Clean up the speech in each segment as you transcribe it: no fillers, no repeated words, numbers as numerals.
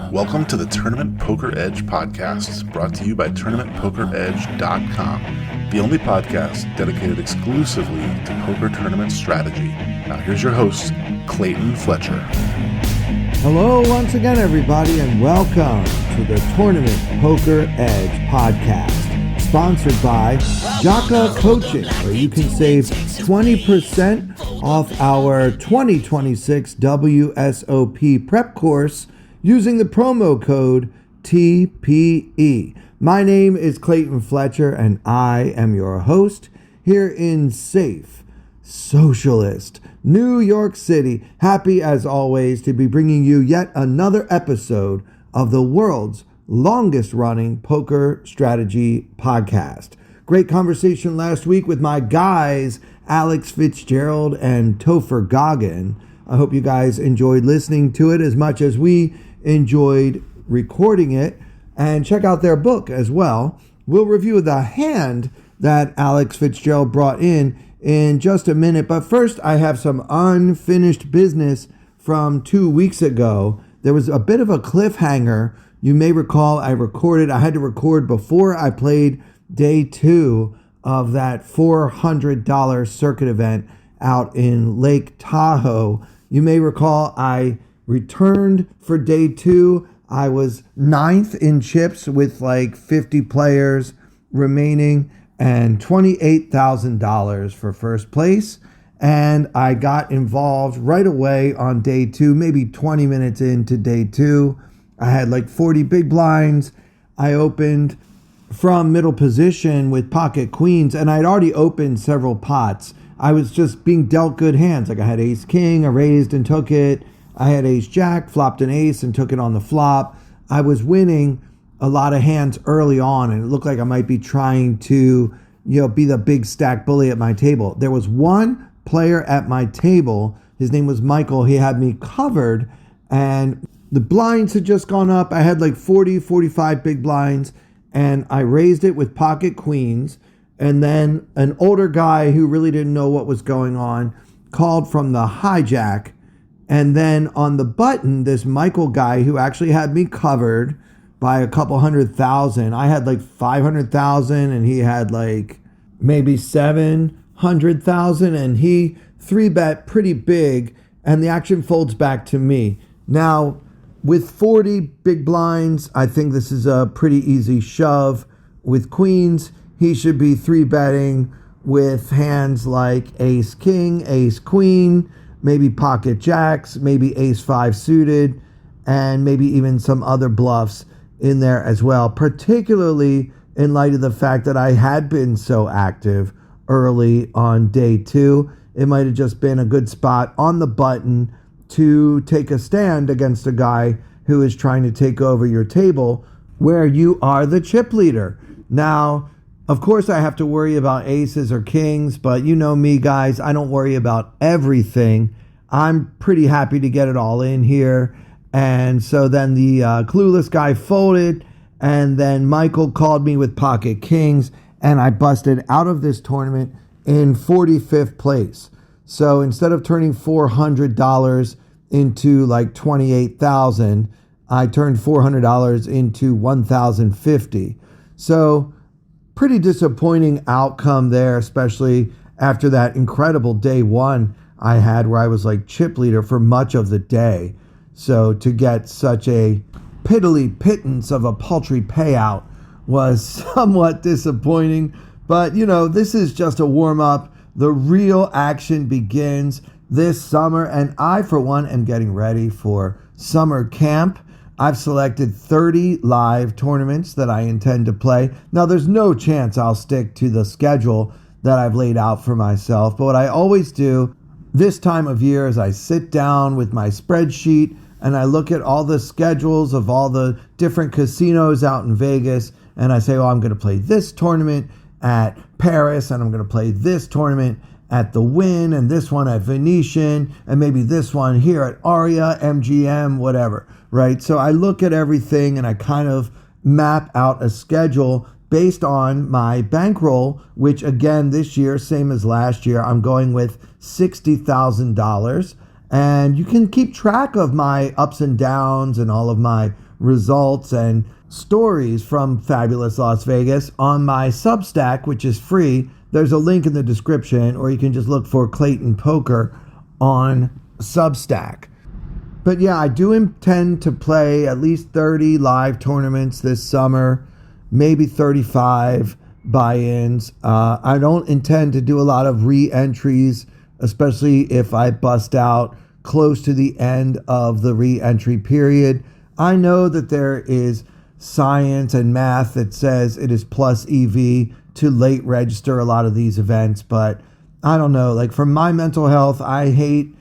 Welcome to the Tournament Poker Edge podcast, brought to you by TournamentPokerEdge.com, the only podcast dedicated exclusively to poker tournament strategy. Now here's your host, Clayton Fletcher. Hello once again, everybody, and welcome to the Tournament Poker Edge podcast, sponsored by Jaka Coaching, where you can save 20% off our 2026 WSOP prep course using the promo code TPE. My name is Clayton Fletcher, and I am your host here in safe, socialist New York City. Happy as always to be bringing you yet another episode of the world's longest running poker strategy podcast. Great conversation last week with my guys, Alex Fitzgerald and Topher Goggin. I hope you guys enjoyed listening to it as much as we enjoyed recording it, and check out their book as well. We'll review the hand that Alex Fitzgerald brought in just a minute, but first I have some unfinished business from 2 weeks ago. There was a bit of a cliffhanger. You may recall I had to record before I played day 2 of that $400 circuit event out in Lake Tahoe. You may recall I returned for day 2. I was 9th in chips with like 50 players remaining and $28,000 for first place. And I got involved right away on day 2, maybe 20 minutes into day 2. I had like 40 big blinds. I opened from middle position with pocket queens, and I'd already opened several pots. I was just being dealt good hands. Like I had ace king, I raised and took it. I had ace jack, flopped an ace and took it on the flop. I was winning a lot of hands early on, and it looked like I might be trying to, be the big stack bully at my table. There was one player at my table. His name was Michael. He had me covered, and the blinds had just gone up. I had like 40, 45 big blinds, and I raised it with pocket queens. And then an older guy who really didn't know what was going on called from the hijack. And then on the button, this Michael guy who actually had me covered by a couple 100,000. I had like 500,000 and he had like maybe 700,000, and he 3-bet pretty big, and the action folds back to me. Now, with 40 big blinds, I think this is a pretty easy shove. With queens, he should be 3-betting with hands like ace king, ace queen, maybe pocket jacks, maybe ace 5 suited, and maybe even some other bluffs in there as well, particularly in light of the fact that I had been so active early on day 2. It might have just been a good spot on the button to take a stand against a guy who is trying to take over your table where you are the chip leader. Now, of course, I have to worry about aces or kings, but you know me, guys, I don't worry about everything. I'm pretty happy to get it all in here. And so then the clueless guy folded, and then Michael called me with pocket kings, and I busted out of this tournament in 45th place. So instead of turning $400 into like 28,000, I turned $400 into 1,050. So pretty disappointing outcome there, especially after that incredible day 1 I had where I was like chip leader for much of the day. So to get such a piddly pittance of a paltry payout was somewhat disappointing. But, this is just a warm-up. The real action begins this summer, and I, for one, am getting ready for summer camp. I've selected 30 live tournaments that I intend to play. Now, there's no chance I'll stick to the schedule that I've laid out for myself, but what I always do this time of year is I sit down with my spreadsheet and I look at all the schedules of all the different casinos out in Vegas, and I say, well, I'm going to play this tournament at Paris, and I'm going to play this tournament at the Wynn, and this one at Venetian, and maybe this one here at Aria, MGM, whatever, right? So I look at everything and I kind of map out a schedule based on my bankroll, which again, this year, same as last year, I'm going with $60,000. And you can keep track of my ups and downs and all of my results and stories from fabulous Las Vegas on my Substack, which is free. There's a link in the description, or you can just look for Clayton Poker on Substack. But yeah, I do intend to play at least 30 live tournaments this summer, maybe 35 buy-ins. I don't intend to do a lot of re-entries, especially if I bust out close to the end of the re-entry period. I know that there is science and math that says it is plus EV to late register a lot of these events, but I don't know. Like, for my mental health, I hate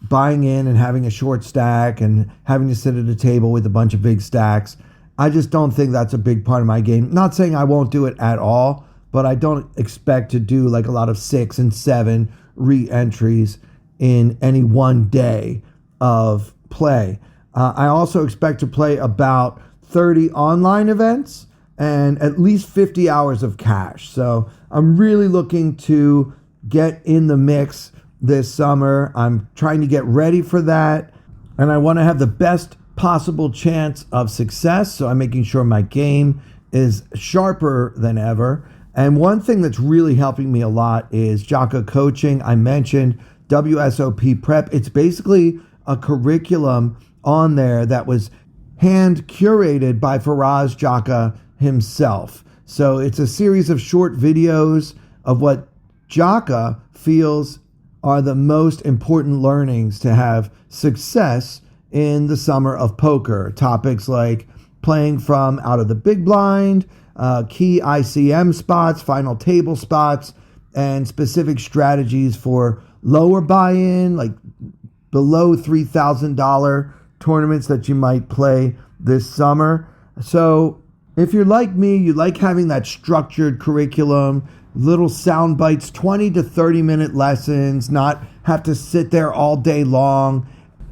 buying in and having a short stack and having to sit at a table with a bunch of big stacks. I just don't think that's a big part of my game. Not saying I won't do it at all, but I don't expect to do like a lot of 6 and 7 re-entries in any one day of play. I also expect to play about 30 online events and at least 50 hours of cash. So I'm really looking to get in the mix this summer. I'm trying to get ready for that, and I want to have the best possible chance of success. So I'm making sure my game is sharper than ever. And one thing that's really helping me a lot is Jaka Coaching. I mentioned WSOP Prep. It's basically a curriculum on there that was hand curated by Faraz Jaka himself. So it's a series of short videos of what Jaka feels are the most important learnings to have success in the summer of poker. Topics like playing from out of the big blind, key ICM spots, final table spots, and specific strategies for lower buy-in, like below $3,000 tournaments that you might play this summer. So if you're like me, you like having that structured curriculum, little sound bites, 20 to 30 minute lessons, not have to sit there all day long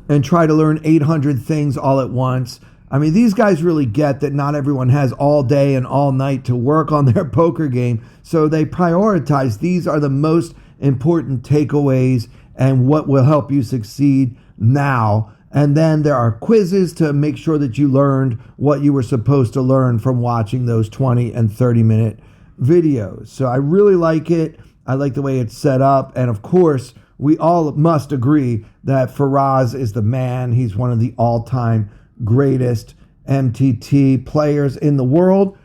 and try to learn 800 things all at once. I mean, these guys really get that not everyone has all day and all night to work on their poker game. So they prioritize, these are the most important takeaways and what will help you succeed now. And then there are quizzes to make sure that you learned what you were supposed to learn from watching those 20 and 30 minute videos. So I really like it. I like the way it's set up. And of course, we all must agree that Faraz is the man. He's one of the all-time greatest MTT players in the world.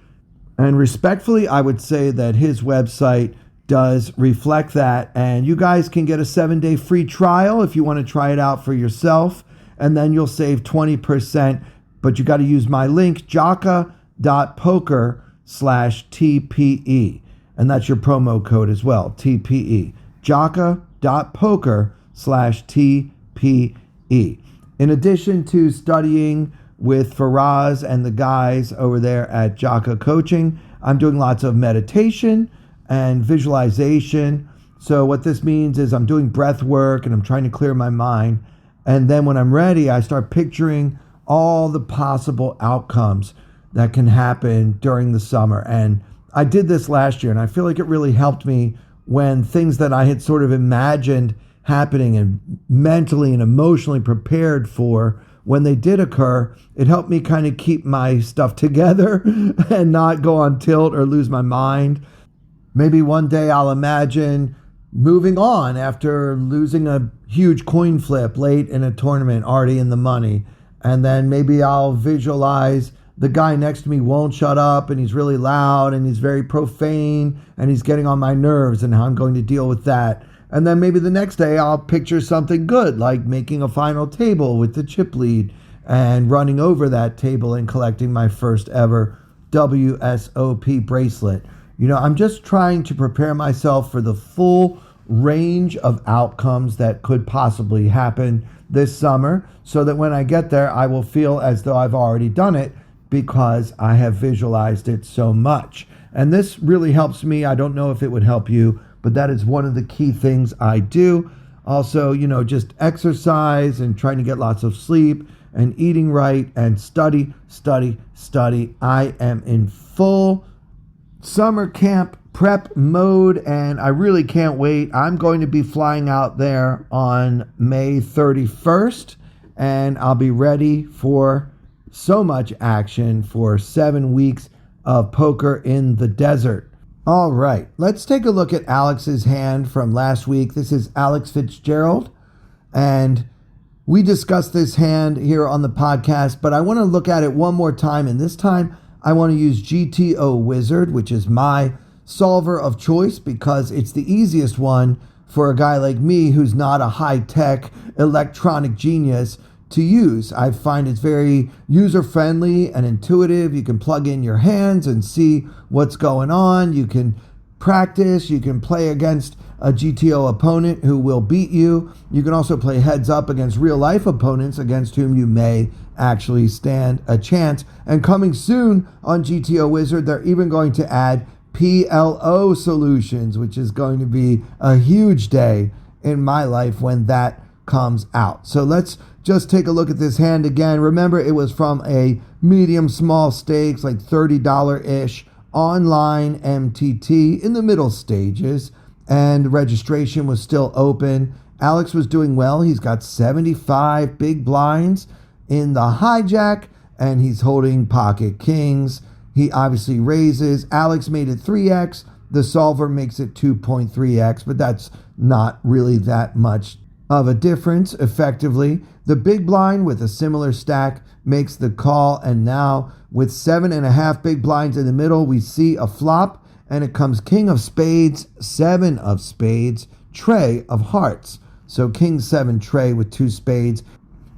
And respectfully, I would say that his website does reflect that. And you guys can get a 7-day free trial if you want to try it out for yourself. And then you'll save 20%. But you got to use my link, jaka.poker/TPE. And that's your promo code as well, TPE. jaka.poker/TPE. In addition to studying with Faraz and the guys over there at Jaka Coaching, I'm doing lots of meditation and visualization. So what this means is I'm doing breath work and I'm trying to clear my mind. And then when I'm ready, I start picturing all the possible outcomes that can happen during the summer. And I did this last year, and I feel like it really helped me when things that I had sort of imagined happening and mentally and emotionally prepared for, when they did occur, it helped me kind of keep my stuff together and not go on tilt or lose my mind. Maybe one day I'll imagine moving on after losing a huge coin flip late in a tournament, already in the money. And then maybe I'll visualize the guy next to me won't shut up and he's really loud and he's very profane and he's getting on my nerves and how I'm going to deal with that. And then maybe the next day I'll picture something good, like making a final table with the chip lead and running over that table and collecting my first ever WSOP bracelet. You know, I'm just trying to prepare myself for the full range of outcomes that could possibly happen this summer, so that when I get there, I will feel as though I've already done it because I have visualized it so much. And this really helps me. I don't know if it would help you, but that is one of the key things I do. Also, you know, just exercise and trying to get lots of sleep and eating right and study. I am in full summer camp prep mode, and I really can't wait. I'm going to be flying out there on May 31st, and I'll be ready for so much action for 7 weeks of poker in the desert. All right, let's take a look at Alex's hand from last week. This is Alex Fitzgerald, and we discussed this hand here on the podcast, but I want to look at it one more time, and this time I want to use GTO Wizard, which is my solver of choice because it's the easiest one for a guy like me who's not a high-tech electronic genius to use. I find it's very user-friendly and intuitive. You can plug in your hands and see what's going on. You can practice. You can play against a GTO opponent who will beat you. You can also play heads up against real-life opponents against whom you may actually stand a chance. And coming soon on GTO Wizard, they're even going to add PLO solutions, which is going to be a huge day in my life when that comes out. So let's just take a look at this hand again. Remember, it was from a medium small stakes, like $30-ish online MTT in the middle stages, and registration was still open. Alex was doing well. He's got 75 big blinds in the hijack, and he's holding pocket kings. He obviously raises. Alex made it 3x. The solver makes it 2.3x, but that's not really that much of a difference effectively. The big blind with a similar stack makes the call, and now with 7.5 big blinds in the middle, we see a flop, and it comes king of spades, 7 of spades, tray of hearts. So king 7 tray with 2 spades,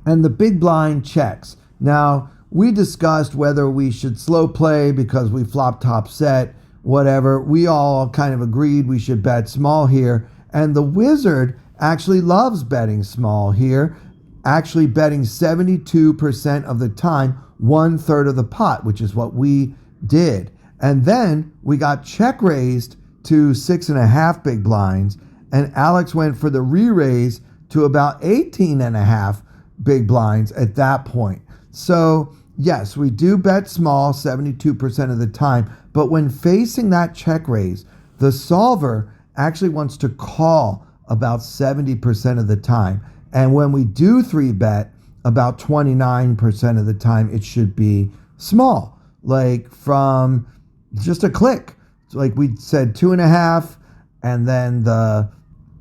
and the big blind checks. Now, we discussed whether we should slow play because we flop top set, whatever. We all kind of agreed we should bet small here, and the wizard actually loves betting small here, actually betting 72% of the time, 1/3 of the pot, which is what we did. And then we got check raised to 6.5 big blinds, and Alex went for the re-raise to about 18.5 big blinds at that point. So yes, we do bet small 72% of the time, but when facing that check raise, the solver actually wants to call about 70% of the time. And when we do 3-bet, about 29% of the time, it should be small, like from just a click. So like we said 2.5, and then the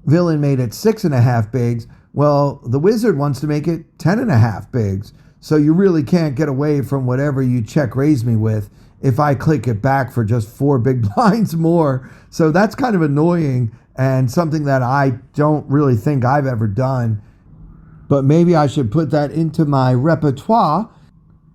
villain made it 6.5 bigs. Well, the wizard wants to make it 10.5 bigs. So you really can't get away from whatever you check raise me with if I click it back for just 4 big blinds more. So that's kind of annoying and something that I don't really think I've ever done. But maybe I should put that into my repertoire,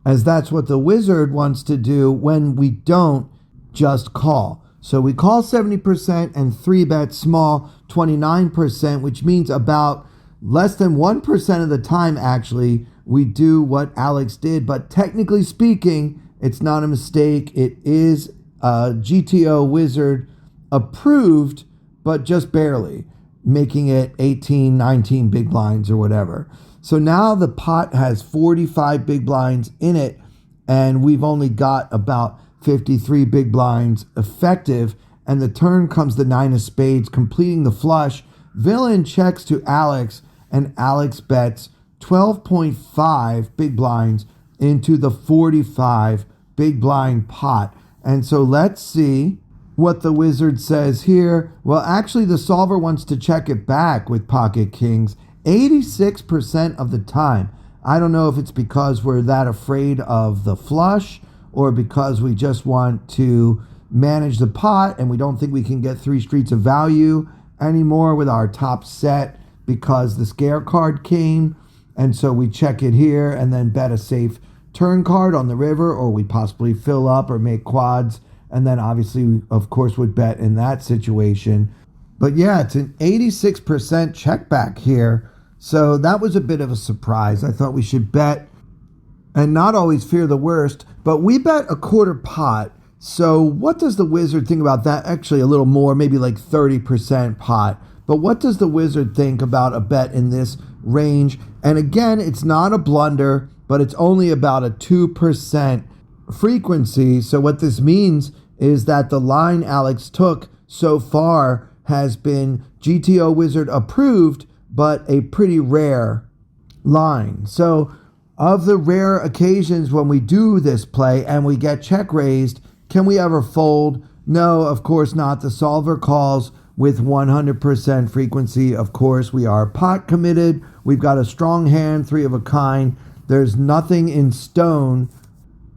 as that's what the wizard wants to do when we don't just call. So we call 70% and 3-bet small 29%, which means about less than 1% of the time, actually, we do what Alex did. But technically speaking, it's not a mistake. It is GTO Wizard approved, but just barely, making it 18, 19 big blinds or whatever. So now the pot has 45 big blinds in it, and we've only got about 53 big blinds effective, and the turn comes the 9 of spades, completing the flush. Villain checks to Alex, and Alex bets 12.5 big blinds into the 45 big blind pot. And so let's see what the wizard says here. Well, actually, the solver wants to check it back with pocket kings 86% of the time. I don't know if it's because we're that afraid of the flush or because we just want to manage the pot and we don't think we can get 3 streets of value anymore with our top set because the scare card came. And so we check it here and then bet a safe turn card on the river, or we possibly fill up or make quads. And then obviously, of course, would bet in that situation. But yeah, it's an 86% check back here. So that was a bit of a surprise. I thought we should bet and not always fear the worst, but we bet a quarter pot. So what does the wizard think about that? Actually, a little more, maybe like 30% pot. But what does the wizard think about a bet in this range? And again, it's not a blunder, but it's only about a 2% frequency. So what this means is that the line Alex took so far has been GTO Wizard approved, but a pretty rare line. So of the rare occasions when we do this play and we get check raised, can we ever fold? No, of course not. The solver calls with 100% frequency. Of course, we are pot committed. We've got a strong hand, 3 of a kind. There's nothing in stone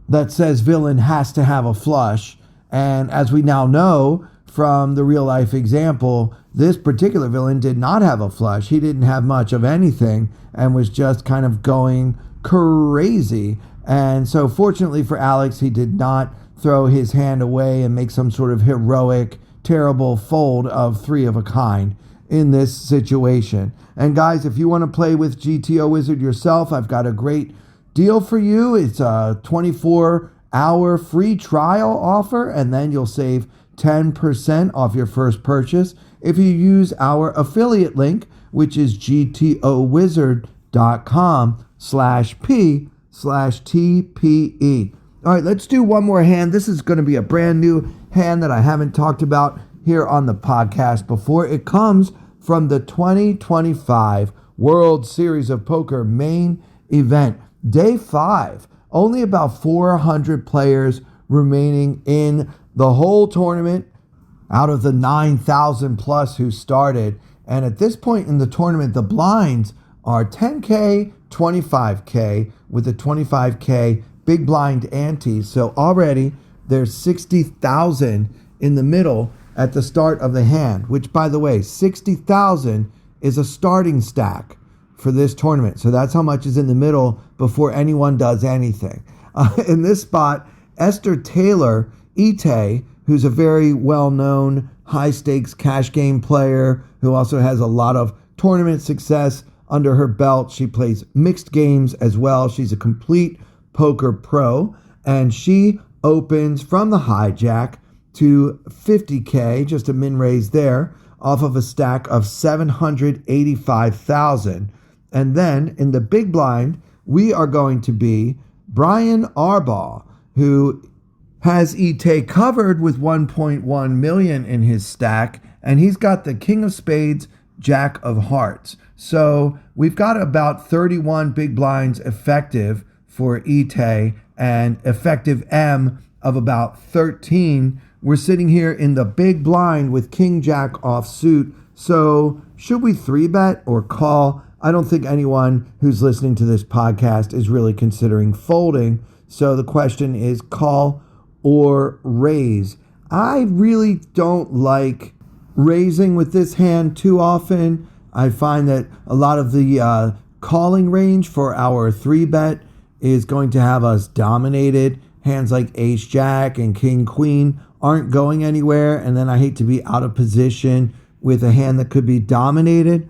that says villain has to have a flush. And as we now know from the real life example, this particular villain did not have a flush. He didn't have much of anything and was just kind of going crazy. And so fortunately for Alex, he did not throw his hand away and make some sort of heroic, terrible fold of 3 of a kind in this situation. And guys, if you want to play with GTO Wizard yourself, I've got a great deal for you. It's a 24-hour free trial offer, and then you'll save 10% off your first purchase if you use our affiliate link, which is gtowizard.com/p/TPE. All right, let's do one more hand. This is going to be a brand new hand that I haven't talked about here on the podcast before. It comes from the 2025 World Series of Poker Main Event, Day 5. Only about 400 players remaining in the whole tournament out of the 9,000 plus who started. And at this point in the tournament, the blinds are 10K, 25K, with a 25K big blind ante. So already there's 60,000 in the middle at the start of the hand, which, by the way, 60,000 is a starting stack for this tournament. So that's how much is in the middle before anyone does anything. In this spot, Esther Taylor, E-Tay, who's a very well-known high-stakes cash game player who also has a lot of tournament success under her belt. She plays mixed games as well. She's a complete poker pro, and she opens from the hijack to 50K, just a min raise there, off of a stack of 785,000. And then in the big blind, we are going to be Brian Arbaugh, who has E-Tay covered with 1.1 million in his stack, and he's got the King of Spades, Jack of Hearts. So we've got about 31 big blinds effective for E-Tay and effective M of about 13. We're sitting here in the big blind with King Jack offsuit. So should we 3-bet or call? I don't think anyone who's listening to this podcast is really considering folding. So the question is call or raise. I really don't like raising with this hand too often. I find that a lot of the calling range for our 3-bet is going to have us dominated. Hands like Ace Jack and King Queen aren't going anywhere, and then I hate to be out of position with a hand that could be dominated.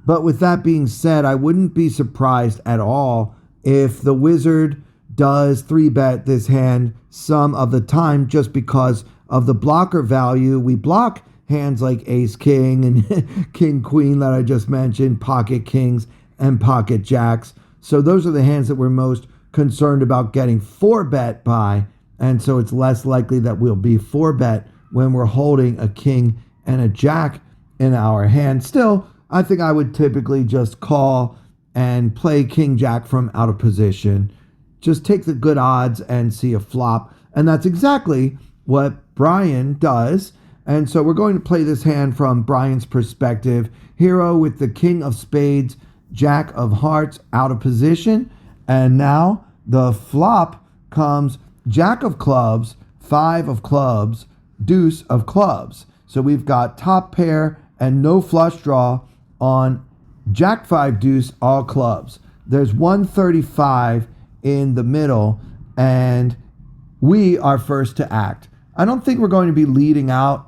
But with that being said, I wouldn't be surprised at all if the wizard does 3-bet this hand some of the time just because of the blocker value. We block hands like Ace King and King Queen that I just mentioned, pocket kings and pocket jacks. So those are the hands that we're most concerned about getting 4-bet by, and so it's less likely that we'll be 4-bet when we're holding a king and a jack in our hand. Still, I think I would typically just call and play king jack from out of position. Just take the good odds and see a flop, and that's exactly what Brian does. And so we're going to play this hand from Brian's perspective. Hero with the King of Spades, Jack of Hearts out of position. And now the flop comes Jack of Clubs, 5 of Clubs, Deuce of Clubs. So we've got top pair and no flush draw on Jack 5 Deuce, all clubs. There's 135 in the middle, and we are first to act. I don't think we're going to be leading out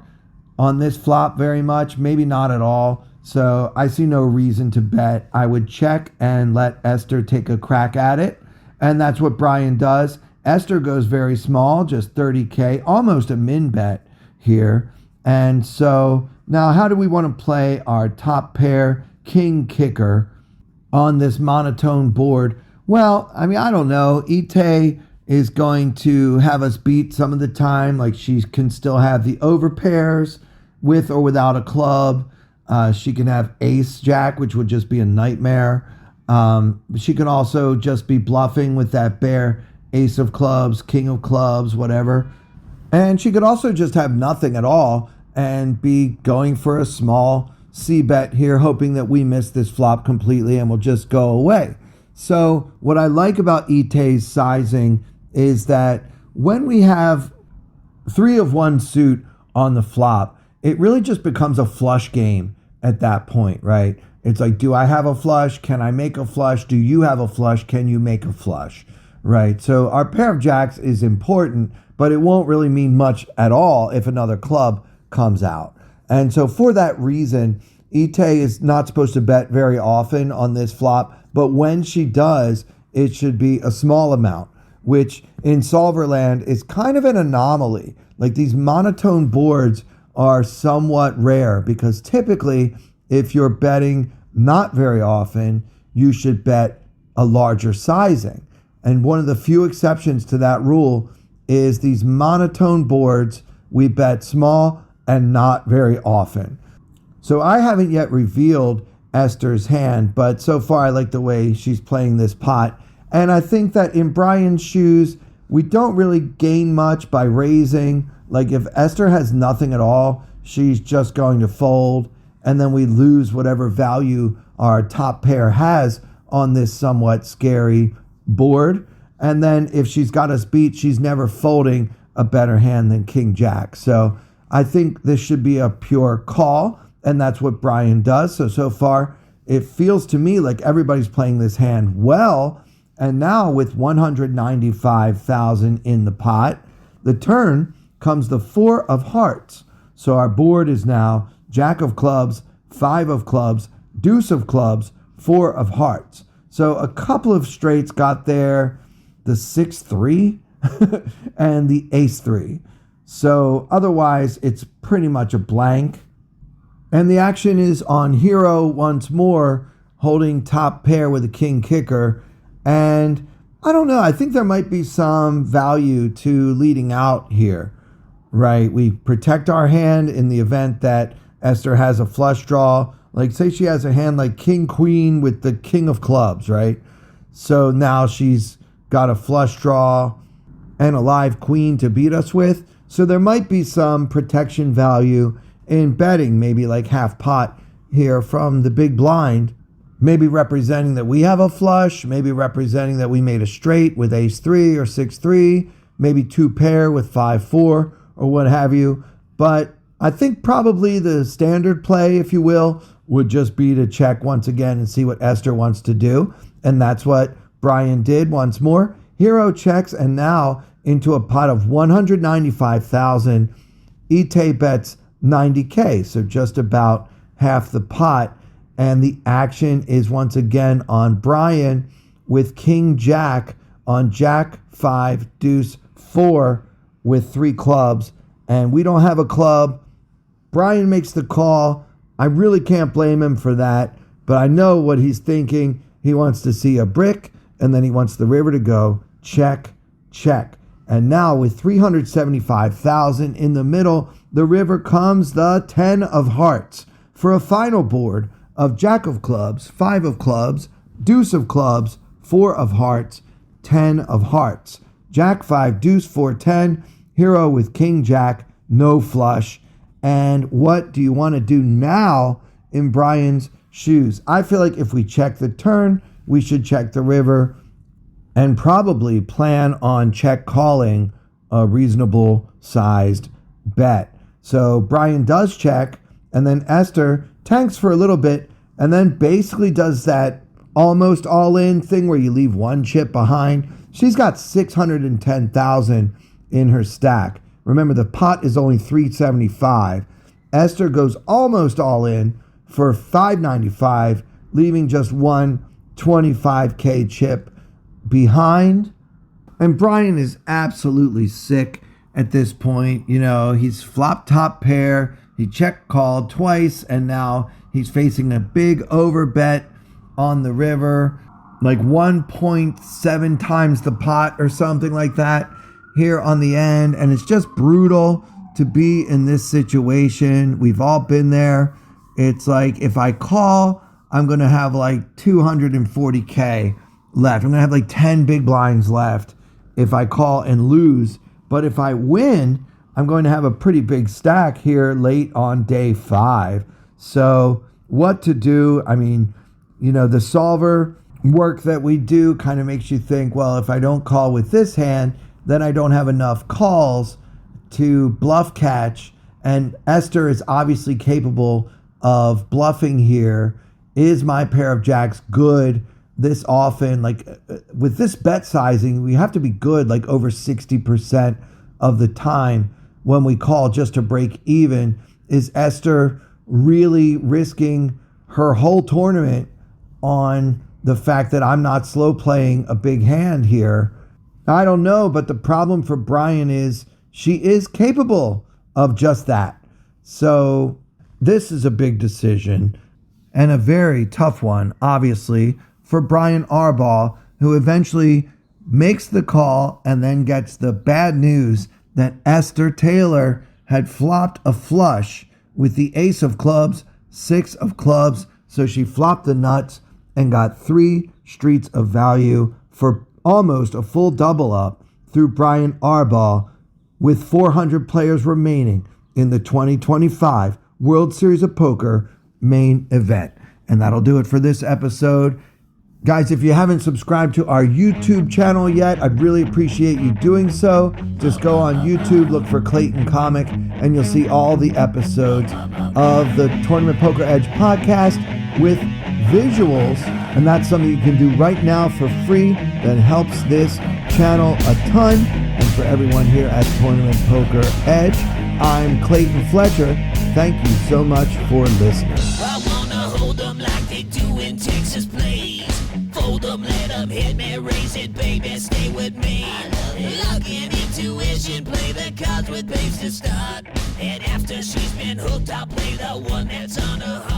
on this flop very much, maybe not at all. So I see no reason to bet. I would check and let Esther take a crack at it. And that's what Brian does. Esther goes very small, just 30K, almost a min bet here. And so now how do we want to play our top pair king kicker on this monotone board? Well, I mean, I don't know. E-Tay is going to have us beat some of the time. Like she can still have the over pairs with or without a club. She can have ace jack, which would just be a nightmare. She can also just be bluffing with that bare ace of clubs, king of clubs, whatever. And she could also just have nothing at all and be going for a small C bet here, hoping that we miss this flop completely and will just go away. So what I like about E-Tay's sizing is that when we have 3 of 1 suit on the flop, it really just becomes a flush game at that point, right? It's like, do I have a flush? Can I make a flush? Do you have a flush? Can you make a flush? Right? So our pair of jacks is important, but it won't really mean much at all if another club comes out. And so for that reason, E-Tay is not supposed to bet very often on this flop, but when she does, it should be a small amount, which in solver land is kind of an anomaly. Like these monotone boards are somewhat rare because typically if you're betting not very often, you should bet a larger sizing. And one of the few exceptions to that rule is these monotone boards, we bet small and not very often. So I haven't yet revealed Esther's hand, but so far I like the way she's playing this pot. And I think that in Brian's shoes, we don't really gain much by raising. Like if Esther has nothing at all, she's just going to fold, and then we lose whatever value our top pair has on this somewhat scary board. And then if she's got us beat, she's never folding a better hand than King Jack. So I think this should be a pure call, and that's what Brian does. So far, it feels to me like everybody's playing this hand well. And now with 195,000 in the pot, the turn comes the 4 of hearts. So our board is now Jack of clubs, 5 of clubs, deuce of clubs, 4 of hearts. So a couple of straights got there, the 6-3 and the ace-3. So otherwise, it's pretty much a blank. And the action is on hero once more, holding top pair with a king kicker. And I don't know, I think there might be some value to leading out here, right? We protect our hand in the event that Esther has a flush draw. Like say she has a hand like king queen with the king of clubs, right? So now she's got a flush draw and a live queen to beat us with. So there might be some protection value in betting, maybe like half pot here from the big blind, maybe representing that we have a flush, maybe representing that we made a straight with ace-3 or 6-3, maybe 2 pair with 5-4 or what have you. But I think probably the standard play, if you will, would just be to check once again and see what Esther wants to do. And that's what Brian did once more. Hero checks, and now into a pot of 195,000, E-Tay bets 90K, so just about half the pot. And the action is once again on Brian with King Jack on Jack 5, Deuce 4 with 3 clubs. And we don't have a club. Brian makes the call. I really can't blame him for that, but I know what he's thinking. He wants to see a brick, and then he wants the river to go check, check. And now with 375,000 in the middle, the river comes the 10 of hearts for a final board of Jack of clubs, 5 of clubs, Deuce of clubs, 4 of hearts, 10 of hearts. Jack 5, Deuce 4, 10, hero with King Jack, no flush. And what do you want to do now in Brian's shoes? I feel like if we check the turn, we should check the river and probably plan on check calling a reasonable sized bet. So Brian does check, and then Esther tanks for a little bit and then basically does that almost all in thing where you leave one chip behind. She's got 610,000 in her stack. Remember, the pot is only 375. Esther goes almost all in for 595, leaving just one 25K chip behind. And Brian is absolutely sick at this point. You know, he's flop top pair. He check called twice, and now he's facing a big over bet on the river. like 1.7 times the pot or something like that here on the end. And it's just brutal to be in this situation. We've all been there. It's like, if I call, I'm going to have like 240K left. I'm going to have like 10 big blinds left if I call and lose. But if I win, I'm going to have a pretty big stack here late on day 5. So what to do? I mean, you know, the solver work that we do kind of makes you think, well, if I don't call with this hand, then I don't have enough calls to bluff catch. And Esther is obviously capable of bluffing here. Is my pair of jacks good this often? Like with this bet sizing, we have to be good like over 60% of the time when we call just to break even. Is Esther really risking her whole tournament on the fact that I'm not slow playing a big hand here? I don't know, but the problem for Brian is she is capable of just that. So this is a big decision and a very tough one, obviously, for Brian Arbaugh, who eventually makes the call and then gets the bad news that Esther Taylor had flopped a flush with the ace of clubs, 6 of clubs. So she flopped the nuts and got 3 streets of value for almost a full double up through Brian Arbaugh, with 400 players remaining in the 2025 World Series of Poker main event. And that'll do it for this episode. Guys, if you haven't subscribed to our YouTube channel yet, I'd really appreciate you doing so. Just go on YouTube, look for Clayton Comic, and you'll see all the episodes of the Tournament Poker Edge podcast with visuals. And that's something you can do right now for free that helps this channel a ton. And for everyone here at Tournament Poker Edge, I'm Clayton Fletcher. Thank you so much for listening. I wanna hold them like they do in Texas plays. Fold them, let them hit me, raise it, baby, stay with me. Log in intuition, play the cards with babes to start. And after she's been hooked, I'll play the one that's on her heart.